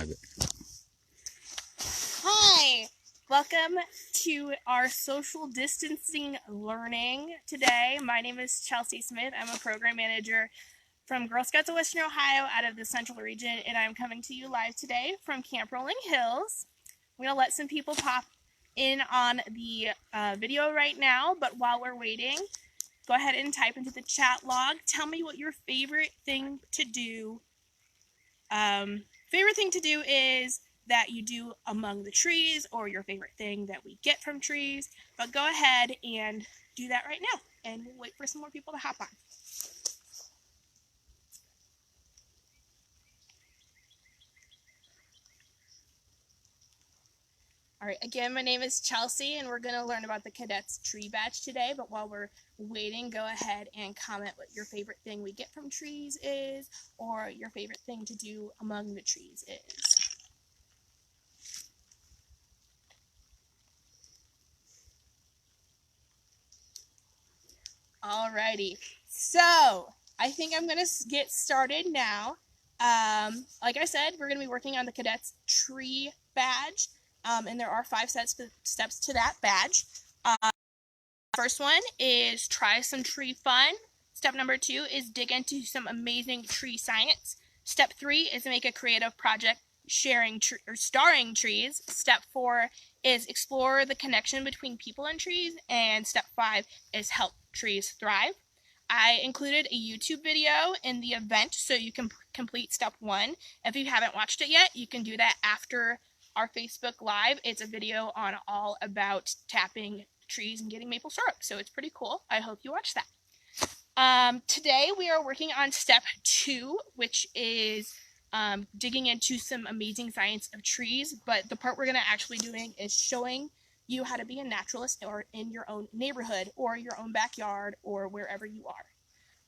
describe it. Hi! Welcome to our social distancing learning today. My name is Chelsea Smith. I'm a program manager from Girl Scouts of Western Ohio out of the Central Region, and I'm coming to you live today from Camp Rolling Hills. I'm going to let some people pop in on the video right now, but while we're waiting, go ahead and type into the chat log. Tell me what your favorite thing to do is that you do among the trees, or your favorite thing that we get from trees. But go ahead and do that right now, and we'll wait for some more people to hop on. All right, again, my name is Chelsea, and we're going to learn about the Cadette's tree badge today. But while we're waiting, go ahead and comment what your favorite thing we get from trees is, or your favorite thing to do among the trees is. Alrighty, so I think I'm going to get started now. Like I said, we're going to be working on the Cadette's tree badge, and there are 5 steps to that badge. First one is try some tree fun. Step number 2 is dig into some amazing tree science. Step 3 is make a creative project starring trees. Step 4 is explore the connection between people and trees. And step 5 is help trees thrive. I included a YouTube video in the event so you can complete step 1. If you haven't watched it yet, you can do that after our Facebook Live. It's a video on all about tapping trees and getting maple syrup, so it's pretty cool. I hope you watch that. Today we are working on step 2, which is digging into some amazing science of trees, but the part we're going to actually doing is showing you how to be a naturalist or in your own neighborhood or your own backyard or wherever you are.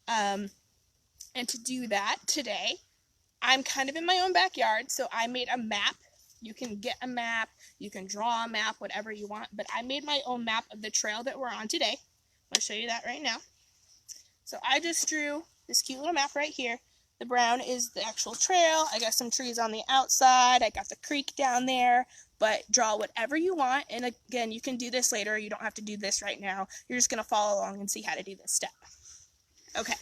And to do that today, I'm kind of in my own backyard, so I made a map. You can get a map, you can draw a map, whatever you want, but I made my own map of the trail that we're on today. I'll show you that right now. So I just drew this cute little map right here. The brown is the actual trail. I got some trees on the outside. I got the creek down there, but draw whatever you want. And again, you can do this later. You don't have to do this right now. You're just going to follow along and see how to do this step. Okay.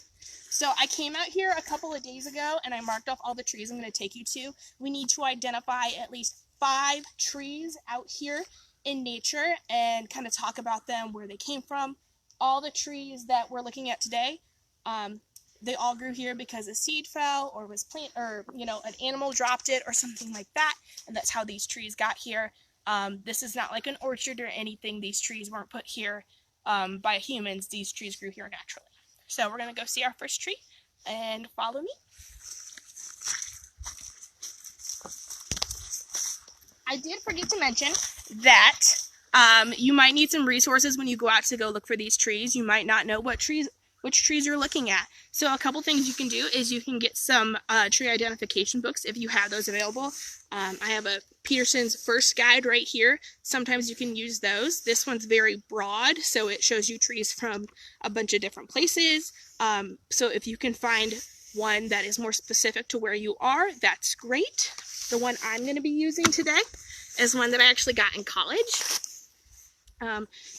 So I came out here a couple of days ago and I marked off all the trees I'm going to take you to. We need to identify at least 5 trees out here in nature and kind of talk about them, where they came from. All the trees that we're looking at today, they all grew here because a seed fell or was planted, or an animal dropped it or something like that, and that's how these trees got here. This is not like an orchard or anything. These trees weren't put here by humans. These trees grew here naturally. So we're going to go see our first tree, and follow me. I did forget to mention that you might need some resources when you go out to go look for these trees. You might not know which trees you're looking at. So a couple things you can do is you can get some tree identification books if you have those available. I have a Peterson's First Guide right here. Sometimes you can use those. This one's very broad, so it shows you trees from a bunch of different places. So if you can find one that is more specific to where you are, that's great. The one I'm going to be using today is one that I actually got in college.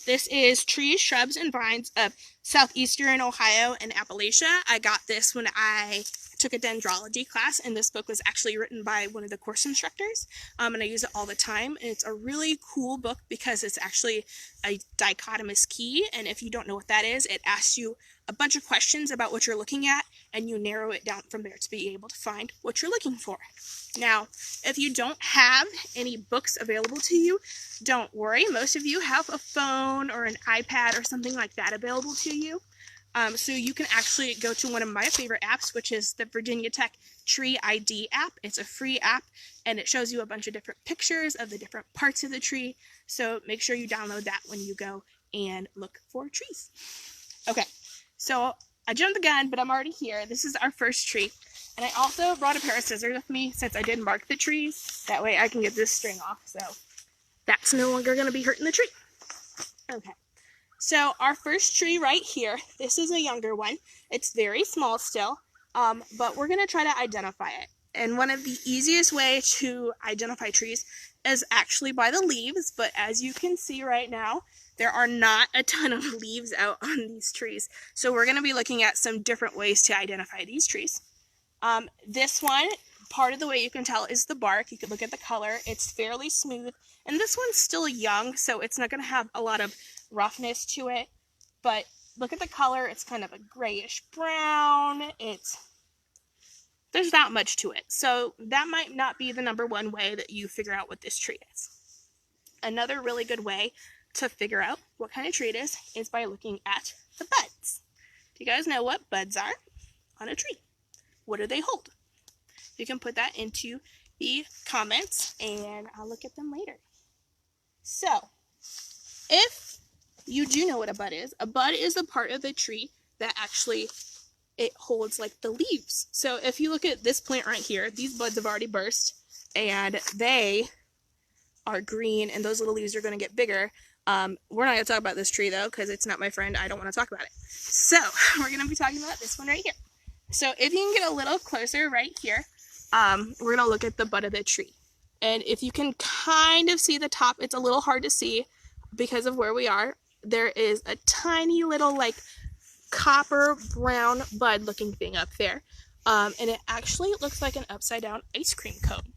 This is Trees, Shrubs, and Vines of Southeastern Ohio and Appalachia. I got this when I took a dendrology class, and this book was actually written by one of the course instructors, and I use it all the time. And it's a really cool book because it's actually a dichotomous key, and if you don't know what that is, it asks you a bunch of questions about what you're looking at, and you narrow it down from there to be able to find what you're looking for. Now, if you don't have any books available to you, don't worry. Most of you have a phone or an iPad or something like that available to you. So you can actually go to one of my favorite apps, which is the Virginia Tech Tree ID app. It's a free app, and it shows you a bunch of different pictures of the different parts of the tree. So make sure you download that when you go and look for trees. Okay, so I jumped the gun, but I'm already here. This is our first tree. And I also brought a pair of scissors with me since I did mark the trees. That way I can get this string off, so that's no longer going to be hurting the tree. Okay. So our first tree right here, this is a younger one. It's very small still, but we're going to try to identify it. And one of the easiest way to identify trees is actually by the leaves, but as you can see right now, there are not a ton of leaves out on these trees. So we're going to be looking at some different ways to identify these trees. This one, part of the way you can tell is the bark. You can look at the color. It's fairly smooth. And this one's still young, so it's not going to have a lot of roughness to it. But look at the color. It's kind of a grayish brown. There's not much to it. So that might not be the number one way that you figure out what this tree is. Another really good way to figure out what kind of tree it is by looking at the buds. Do you guys know what buds are on a tree? What do they hold? You can put that into the comments and I'll look at them later. So, if you do know what a bud is the part of the tree that actually it holds like the leaves. So if you look at this plant right here, these buds have already burst and they are green and those little leaves are going to get bigger. We're not going to talk about this tree though because it's not my friend. I don't want to talk about it. So we're going to be talking about this one right here. So if you can get a little closer right here, we're going to look at the bud of the tree. And if you can kind of see the top, it's a little hard to see because of where we are. There is a tiny little like copper brown bud looking thing up there. And it actually looks like an upside down ice cream cone.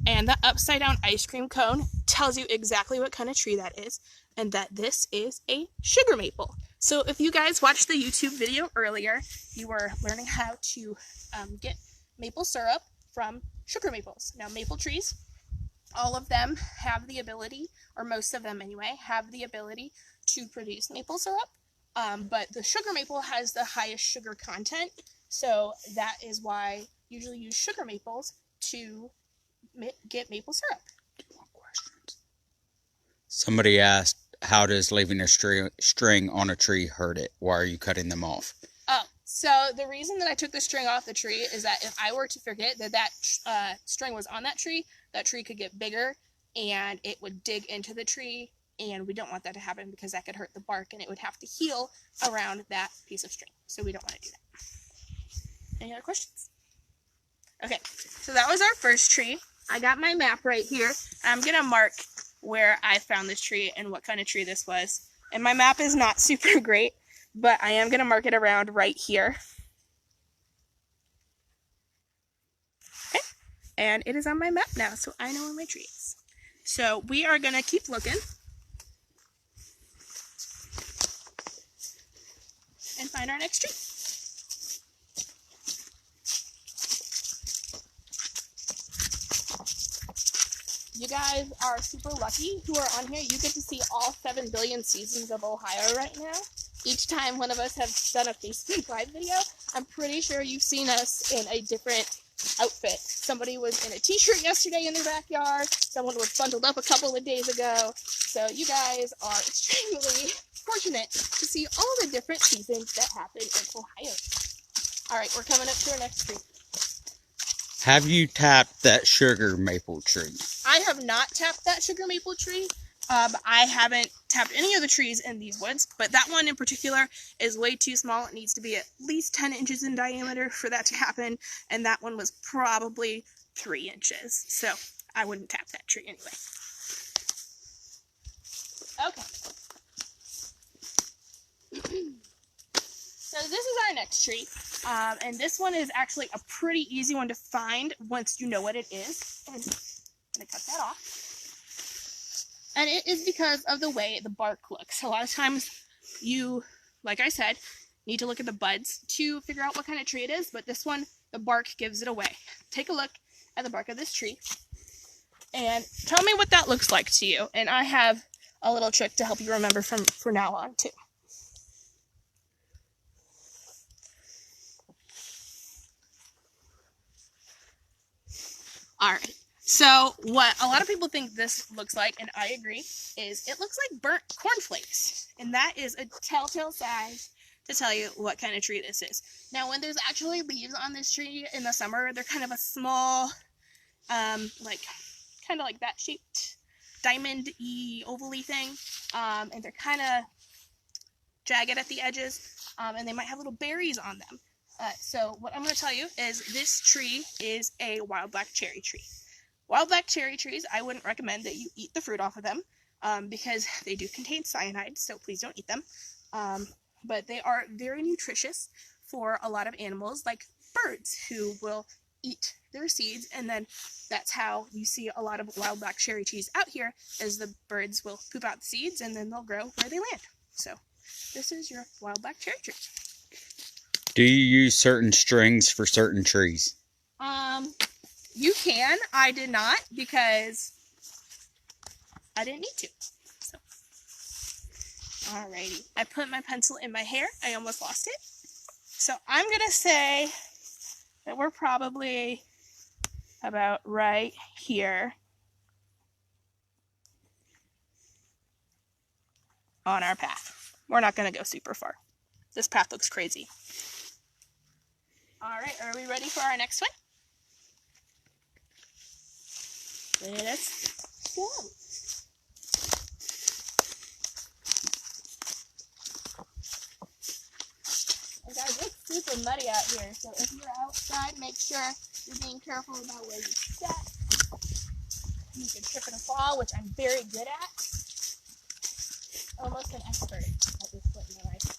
And the upside down ice cream cone tells you exactly what kind of tree that is, and that this is a sugar maple. So if you guys watched the YouTube video earlier, you were learning how to get maple syrup from sugar maples. Now maple trees, all of them have the ability, or most of them anyway, have the ability to produce maple syrup. But the sugar maple has the highest sugar content, so that is why you usually use sugar maples to get maple syrup. More questions. Somebody asked, how does leaving a string on a tree hurt it? Why are you cutting them off? Oh, so the reason that I took the string off the tree is that if I were to forget that string was on that tree could get bigger and it would dig into the tree. And we don't want that to happen because that could hurt the bark and it would have to heal around that piece of string. So we don't want to do that. Any other questions? Okay, so that was our first tree. I got my map right here. I'm going to mark where I found this tree and what kind of tree this was. And my map is not super great, but I am going to mark it around right here. Okay, and it is on my map now, so I know where my tree is. So we are going to keep looking and find our next tree. You guys are super lucky who are on here. You get to see all 7 billion seasons of Ohio right now. Each time one of us has done a Facebook Live video, I'm pretty sure you've seen us in a different outfit. Somebody was in a t-shirt yesterday in their backyard. Someone was bundled up a couple of days ago. So you guys are extremely fortunate to see all the different seasons that happen in Ohio. Alright, we're coming up to our next tree. Have you tapped that sugar maple tree? I have not tapped that sugar maple tree. I haven't tapped any of the trees in these woods, but that one in particular is way too small. It needs to be at least 10 inches in diameter for that to happen, and that one was probably 3 inches. So I wouldn't tap that tree anyway. Okay. So this is our next tree, and this one is actually a pretty easy one to find once you know what it is. And I'm going to cut that off. And it is because of the way the bark looks. A lot of times you, like I said, need to look at the buds to figure out what kind of tree it is, but this one, the bark gives it away. Take a look at the bark of this tree and tell me what that looks like to you. And I have a little trick to help you remember from now on too. Alright, so what a lot of people think this looks like, and I agree, is it looks like burnt cornflakes. And that is a telltale sign to tell you what kind of tree this is. Now, when there's actually leaves on this tree in the summer, they're kind of a small, kind of like that shaped diamond-y, oval-y thing. And they're kind of jagged at the edges, and they might have little berries on them. So what I'm going to tell you is this tree is a wild black cherry tree. Wild black cherry trees, I wouldn't recommend that you eat the fruit off of them because they do contain cyanide, so please don't eat them. But they are very nutritious for a lot of animals, like birds, who will eat their seeds, and then that's how you see a lot of wild black cherry trees out here, is the birds will poop out the seeds and then they'll grow where they land. So this is your wild black cherry tree. Do you use certain strings for certain trees? You can. I did not because I didn't need to. So, alrighty. I put my pencil in my hair. I almost lost it. So I'm gonna say that we're probably about right here on our path. We're not gonna go super far. This path looks crazy. Alright, are we ready for our next one? Let's go. And guys, it's super muddy out here, so if you're outside, make sure you're being careful about where you step. You can trip and fall, which I'm very good at. Almost an expert at this point in my life.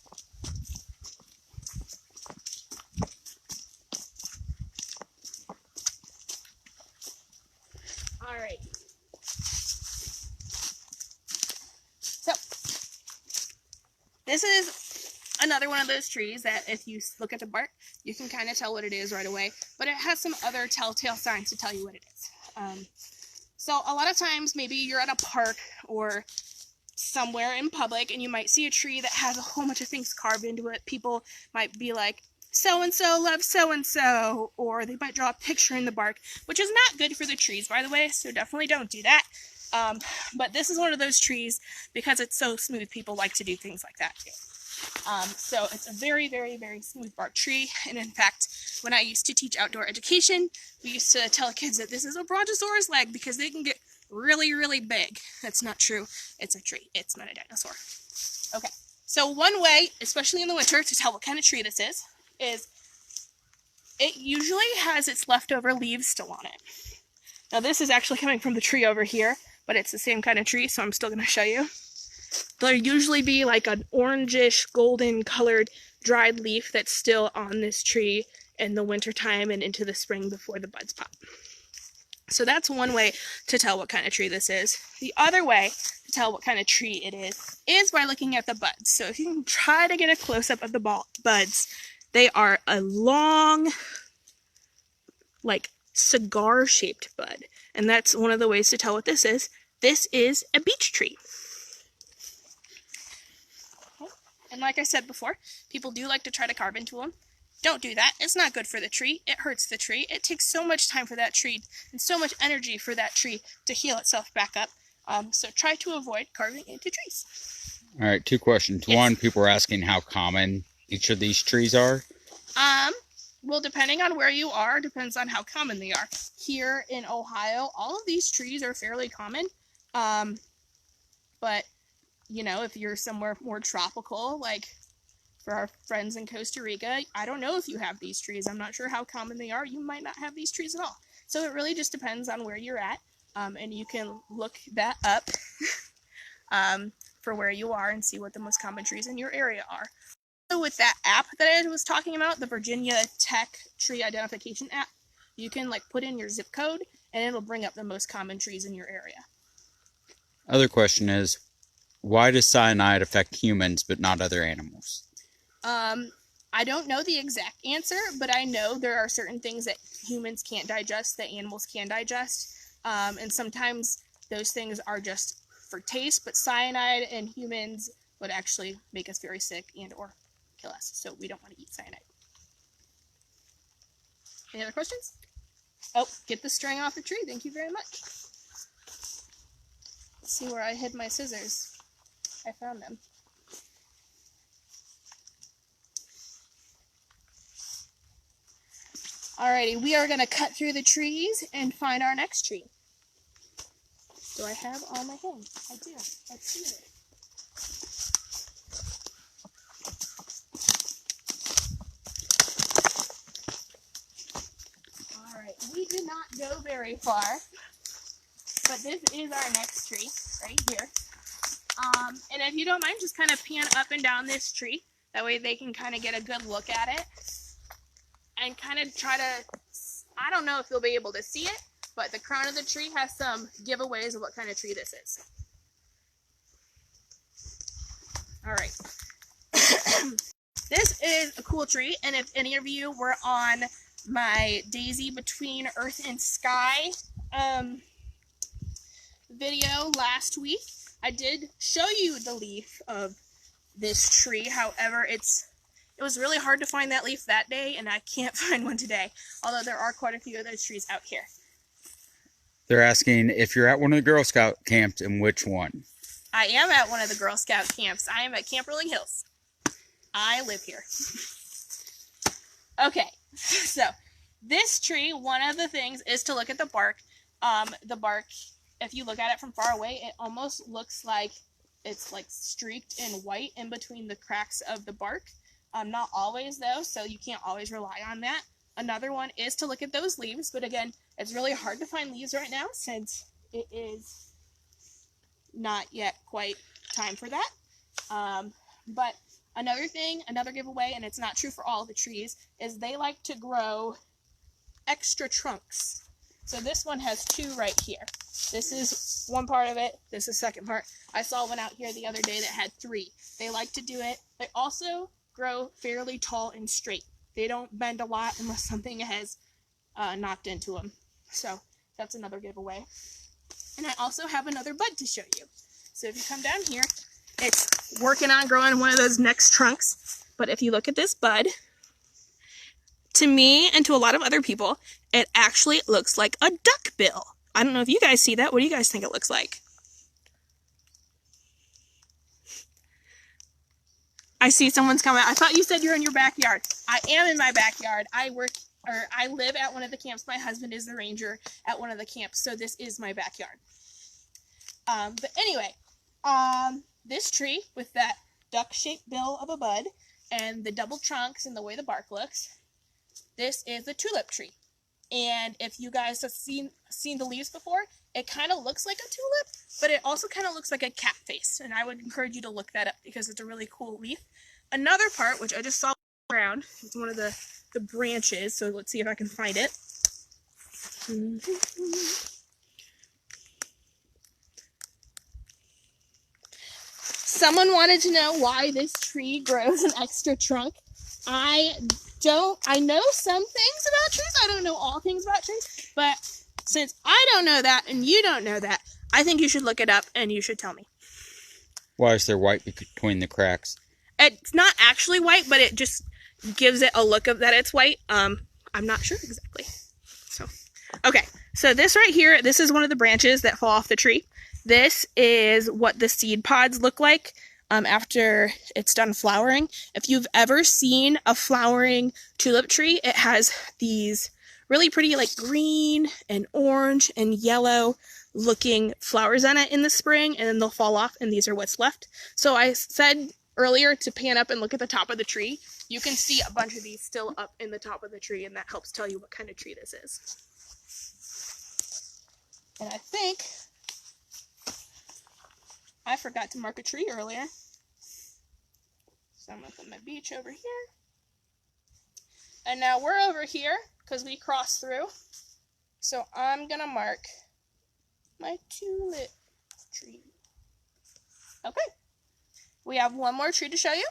Alright. So, this is another one of those trees that if you look at the bark, you can kind of tell what it is right away, but it has some other telltale signs to tell you what it is. So a lot of times, maybe you're at a park or somewhere in public and you might see a tree that has a whole bunch of things carved into it. People might be like, so-and-so loves so-and-so, or they might draw a picture in the bark, which is not good for the trees, by the way, so definitely don't do that. But this is one of those trees, because it's so smooth, people like to do things like that too. So it's a very, very, very smooth bark tree, and in fact, when I used to teach outdoor education, we used to tell kids that this is a brontosaurus leg, because they can get really, really big. That's not true. It's a tree. It's not a dinosaur. Okay, so one way, especially in the winter, to tell what kind of tree this is it usually has its leftover leaves still on it. Now this is actually coming from the tree over here, but it's the same kind of tree, so I'm still going to show you. There'll usually be like an orangish, golden colored dried leaf that's still on this tree in the wintertime and into the spring before the buds pop. So that's one way to tell what kind of tree this is. The other way to tell what kind of tree it is by looking at the buds. So if you can try to get a close-up of the buds, they are a long, like, cigar-shaped bud. And that's one of the ways to tell what this is. This is a beech tree. Okay. And like I said before, people do like to try to carve into them. Don't do that. It's not good for the tree. It hurts the tree. It takes so much time for that tree and so much energy for that tree to heal itself back up. So try to avoid carving into trees. All right, two questions. Yes. One, people are asking how common each of these trees are. Well, depending on where you are, depends on how common they are. Here in Ohio, all of these trees are fairly common. But, you know, if you're somewhere more tropical, like for our friends in Costa Rica, I don't know if you have these trees. I'm not sure how common they are. You might not have these trees at all. So it really just depends on where you're at. And you can look that up for where you are and see what the most common trees in your area are. So with that app that I was talking about, the Virginia Tech Tree Identification app, you can like put in your zip code and it'll bring up the most common trees in your area. Other question is, why does cyanide affect humans but not other animals? I don't know the exact answer, but I know there are certain things that humans can't digest that animals can digest. And sometimes those things are just for taste, but cyanide in humans would actually make us very sick and or kill us. So we don't want to eat cyanide. Any other questions? Oh, get the string off the tree. Thank you very much. Let's see where I hid my scissors. I found them. Alrighty, we are going to cut through the trees and find our next tree. Do I have all my hands? I do. Let's see it. we did not go very far, but this is our next tree right here. And if you don't mind, just kind of pan up and down this tree. That way they can kind of get a good look at it and kind of try to, I don't know if you'll be able to see it, but the crown of the tree has some giveaways of what kind of tree this is. All right. This is a cool tree, and if any of you were on my Daisy Between Earth and Sky video last week, I did show you the leaf of this tree. However, it was really hard to find that leaf that day, and I can't find one today, although there are quite a few of those trees out here. They're asking if you're at one of the Girl Scout camps and which one. I am at one of the Girl Scout camps. I am at Camp Rolling Hills. I live here. Okay, so this tree, one of the things is to look at the bark. The bark, if you look at it from far away, it almost looks like it's like streaked in white in between the cracks of the bark. Not always though, so you can't always rely on that. Another one is to look at those leaves, but again, it's really hard to find leaves right now since it is not yet quite time for that. But another thing, another giveaway, and it's not true for all the trees, is they like to grow extra trunks. So this one has two right here. This is one part of it. This is the second part. I saw one out here the other day that had three. They like to do it. They also grow fairly tall and straight. They don't bend a lot unless something has knocked into them. So that's another giveaway. And I also have another bud to show you. So if you come down here, it's working on growing one of those next trunks. But if you look at this bud, to me and to a lot of other people, it actually looks like a duck bill. I don't know if you guys see that. What do you guys think it looks like? I see someone's coming. I thought you said you're in your backyard. I am in my backyard. I live at one of the camps. My husband is the ranger at one of the camps, so this is my backyard. But anyway, this tree with that duck-shaped bill of a bud and the double trunks and the way the bark looks, this is the tulip tree. And if you guys have seen the leaves before, it kind of looks like a tulip, but it also kind of looks like a cat face. And I would encourage you to look that up because it's a really cool leaf. Another part, which I just saw around, is one of the branches. So let's see if I can find it. Someone wanted to know why this tree grows an extra trunk. I know some things about trees. I don't know all things about trees, but since I don't know that and you don't know that, I think you should look it up and you should tell me. Why is there white between the cracks? It's not actually white, but it just gives it a look of that it's white. I'm not sure exactly. So, okay. So this right here, this is one of the branches that fall off the tree. This is what the seed pods look like after it's done flowering. If you've ever seen a flowering tulip tree, it has these really pretty like green and orange and yellow looking flowers on it in the spring, and then they'll fall off, and these are what's left. So I said earlier to pan up and look at the top of the tree. You can see a bunch of these still up in the top of the tree, and that helps tell you what kind of tree this is. And I think I forgot to mark a tree earlier. So I'm going to put my beach over here. And now we're over here because we crossed through. So I'm going to mark my tulip tree. Okay. We have one more tree to show you.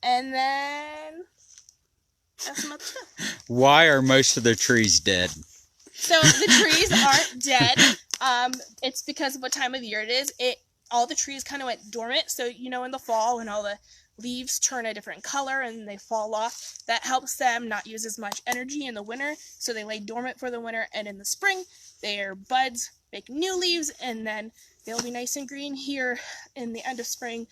And then that's some other stuff. Why are most of the trees dead? So the trees aren't dead. It's because of what time of year it is. All the trees kind of went dormant. So, you know, in the fall when all the leaves turn a different color and they fall off, that helps them not use as much energy in the winter. So they lay dormant for the winter, and in the spring, their buds make new leaves, and then they'll be nice and green here in the end of spring,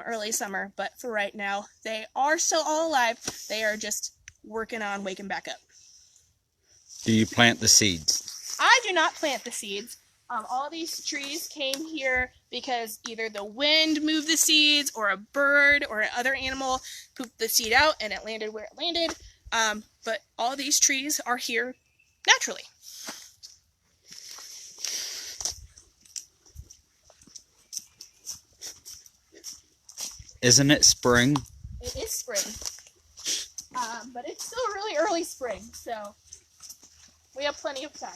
early summer. But for right now, they are still all alive. They are just working on waking back up. Do you plant the seeds? I do not plant the seeds. All these trees came here because either the wind moved the seeds, or a bird or other animal pooped the seed out and it landed where it landed. But all these trees are here naturally. Isn't it spring? It is spring. But it's still really early spring, so we have plenty of time.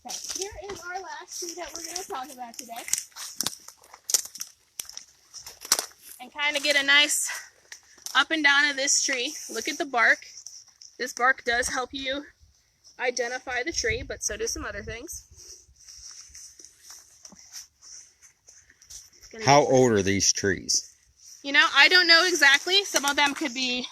Okay, here is our last tree that we're going to talk about today. And kind of get a nice up and down of this tree. Look at the bark. This bark does help you identify the tree, but so do some other things. How old are these trees? You know, I don't know exactly. Some of them could be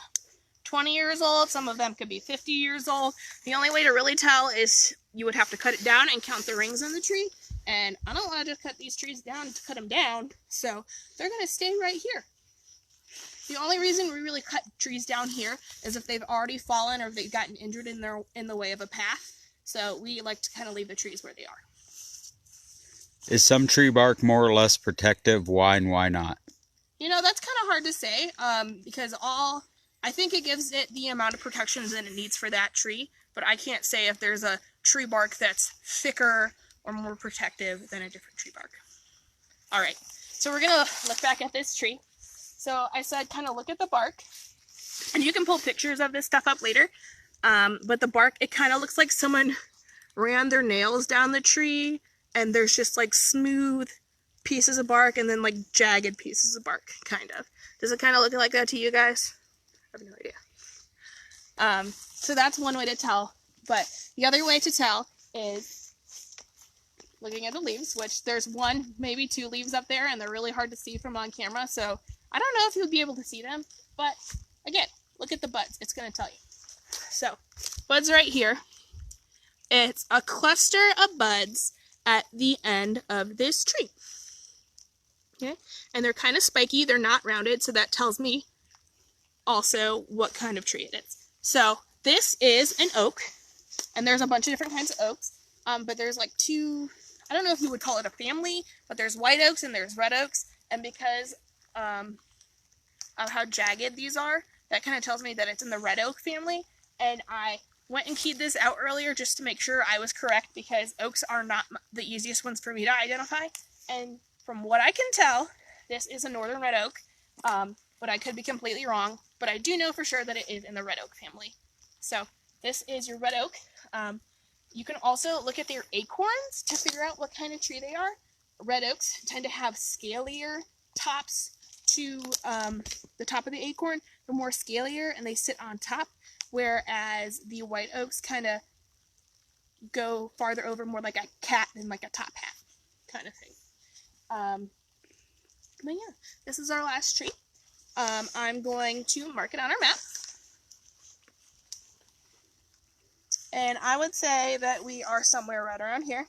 20 years old. Some of them could be 50 years old. The only way to really tell is you would have to cut it down and count the rings on the tree. And I don't want to just cut these trees down to cut them down. So they're going to stay right here. The only reason we really cut trees down here is if they've already fallen or they've gotten injured in the way of a path. So we like to kind of leave the trees where they are. Is some tree bark more or less protective? Why and why not? You know, that's kind of hard to say because I think it gives it the amount of protection that it needs for that tree, but I can't say if there's a tree bark that's thicker or more protective than a different tree bark. All right, so we're going to look back at this tree. So I said kind of look at the bark, and you can pull pictures of this stuff up later, but the bark, it kind of looks like someone ran their nails down the tree, and there's just like smooth pieces of bark and then like jagged pieces of bark, kind of. Does it kind of look like that to you guys? I have no idea. So that's one way to tell, but the other way to tell is looking at the leaves, which there's one, maybe two leaves up there, and they're really hard to see from on camera, so I don't know if you'll be able to see them, but again, look at the buds. It's going to tell you. So, buds right here. It's a cluster of buds at the end of this tree. Okay, and they're kind of spiky. They're not rounded, so that tells me also what kind of tree it is. So this is an oak, and there's a bunch of different kinds of oaks, but there's like two, I don't know if you would call it a family, but there's white oaks and there's red oaks, and because of how jagged these are, that kind of tells me that it's in the red oak family, and I went and keyed this out earlier just to make sure I was correct because oaks are not the easiest ones for me to identify. And from what I can tell, this is a northern red oak, but I could be completely wrong. But I do know for sure that it is in the red oak family. So this is your red oak. You can also look at their acorns to figure out what kind of tree they are. Red oaks tend to have scalier tops to the top of the acorn. They're more scalier and they sit on top. Whereas the white oaks kind of go farther over, more like a cat than like a top hat kind of thing. But yeah, this is our last tree. I'm going to mark it on our map. And I would say that we are somewhere right around here.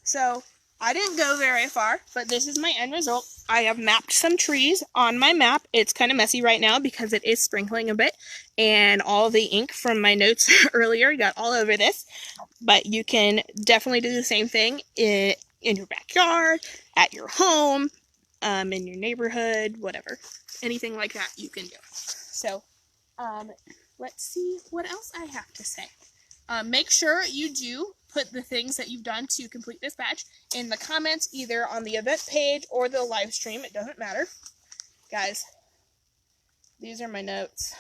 So I didn't go very far, but this is my end result. I have mapped some trees on my map. It's kind of messy right now because it is sprinkling a bit, and all the ink from my notes earlier got all over this. But you can definitely do the same thing in your backyard, at your home, in your neighborhood, whatever. Anything like that you can do. So let's see what else I have to say. Make sure you do put the things that you've done to complete this badge in the comments, either on the event page or the live stream. It doesn't matter. Guys, these are my notes.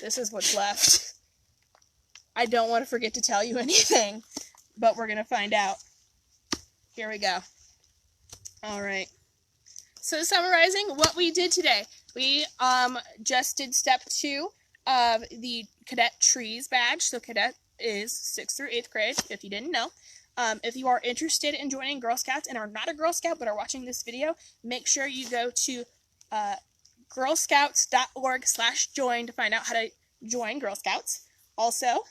This is what's left. I don't want to forget to tell you anything, but we're going to find out. Here we go. All right. So summarizing what we did today, we just did step 2 of the Cadette Trees badge. So Cadette is 6th through 8th grade, if you didn't know. If you are interested in joining Girl Scouts and are not a Girl Scout but are watching this video, make sure you go to girlscouts.org/join to find out how to join Girl Scouts. Also,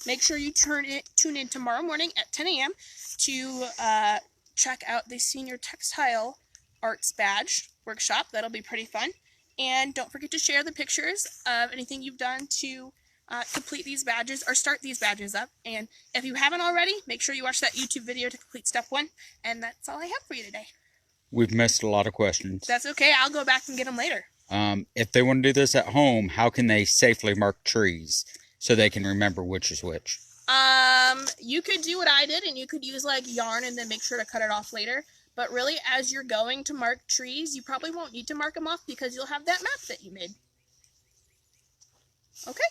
make sure you tune in tomorrow morning at 10 a.m. to check out the Senior Textile Arts Badge workshop. That'll be pretty fun. And don't forget to share the pictures of anything you've done to complete these badges or start these badges up. And if you haven't already, make sure you watch that YouTube video to complete step 1. And that's all I have for you today. We've missed a lot of questions. That's okay. I'll go back and get them later. If they want to do this at home, how can they safely mark trees so they can remember which is which? You could do what I did, and you could use like yarn and then make sure to cut it off later. But really, as you're going to mark trees, you probably won't need to mark them off because you'll have that map that you made. Okay.